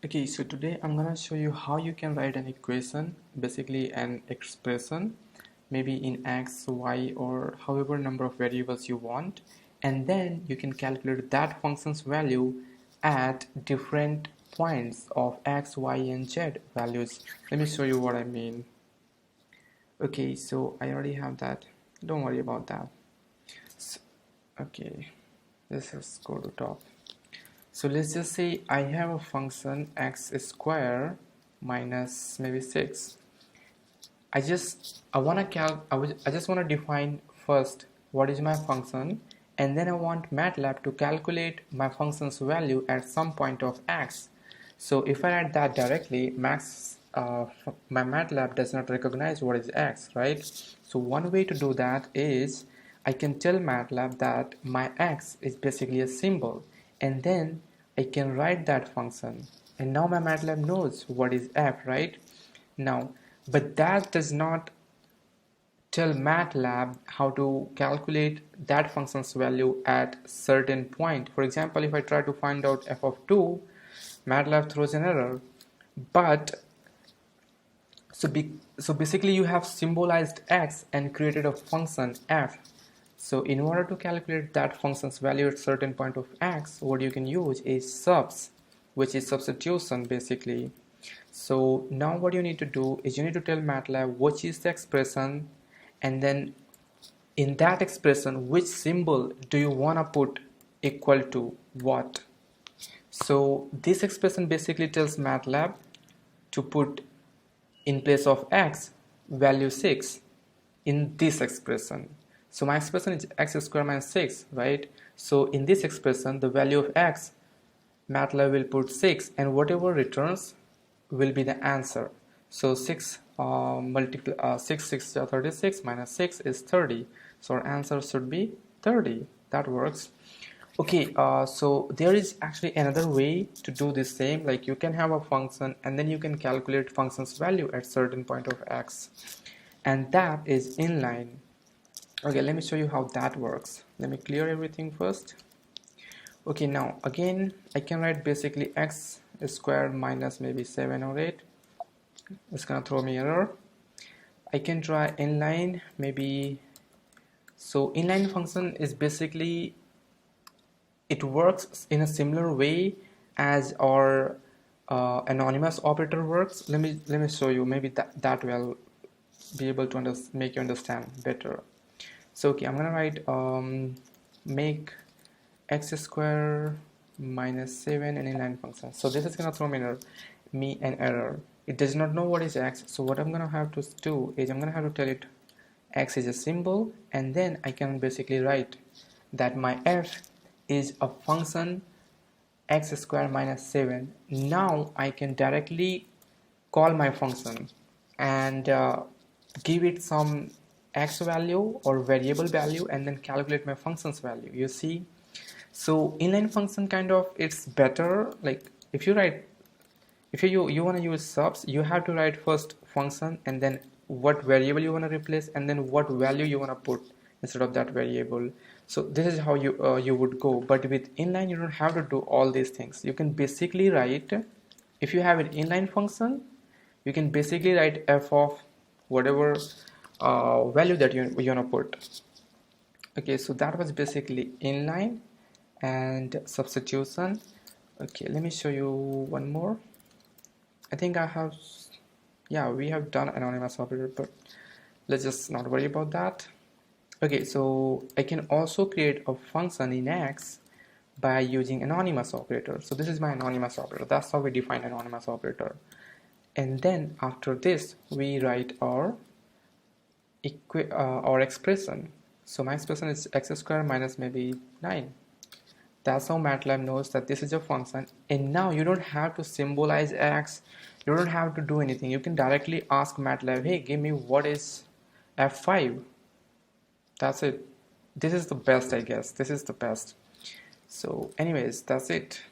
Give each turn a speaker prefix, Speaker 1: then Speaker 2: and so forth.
Speaker 1: Okay, so today I'm gonna show you how you can write an equation, basically an expression, maybe in x, y, or however number of variables you want, and then you can calculate that function's value at different points of x, y, and z values. Let me show you what I mean. Okay, so I already have that. Don't worry about that. So, okay, let's just go to top. So let's just say I have a function x square minus maybe 6. I just want to define first what is my function, and then I want MATLAB to calculate my function's value at some point of x. So if I write that directly, my MATLAB does not recognize what is x, right? So one way to do that is I can tell MATLAB that my x is basically a symbol, and then I can write that function, and now my MATLAB knows what is f, right? Now, but that does not tell MATLAB how to calculate that function's value at certain point. For example, if I try to find out f of 2, MATLAB throws an error. But so basically you have symbolized x and created a function f. So in order to calculate that function's value at certain point of x, what you can use is subs, which is substitution basically. So now what you need to do is you need to tell MATLAB which is the expression, and then in that expression which symbol do you want to put equal to what. So this expression basically tells MATLAB to put in place of x value 6 in this expression. So my expression is x squared minus 6, right? So in this expression, the value of x, MATLAB will put 6, and whatever returns will be the answer. So 6 6 36 minus 6 is 30. So our answer should be 30. That works. Okay, so there is actually another way to do the same. Like you can have a function and then you can calculate function's value at certain point of x, and that is inline. Okay, let me show you how that works. Let me clear everything first. Okay, now again I can write basically x squared minus maybe 7 or 8. It's gonna throw me error. I can try inline maybe. So inline function is basically, it works in a similar way as our anonymous operator works. Let me show you. Maybe that will be able to make you understand better. So okay, I'm gonna write make x square minus 7 an inline function. So this is gonna throw me an error. It does not know what is x. So what I'm gonna have to do is I'm gonna have to tell it x is a symbol, and then I can basically write that my f is a function x squared minus 7. Now I can directly call my function and give it some x value or variable value, and then calculate my function's value. You see, so inline function kind of, it's better. Like if you want to use subs, you have to write first function and then what variable you want to replace and then what value you want to put instead of that variable. So this is how you would go. But with inline you don't have to do all these things. You can basically write, if you have an inline function, you can basically write f of whatever value that you want to put. Okay, so that was basically inline and substitution. Okay, let me show you one more. I think I have, yeah, we have done anonymous operator, but let's just not worry about that. Okay, so I can also create a function in x by using anonymous operator. So this is my anonymous operator. That's how we define anonymous operator. And then after this we write our expression. So my expression is x squared minus maybe 9. That's how MATLAB knows that this is a function. And now you don't have to symbolize x. You don't have to do anything. You can directly ask MATLAB, hey, give me what is f5. That's it. This is the best, I guess. This is the best. So anyways, that's it.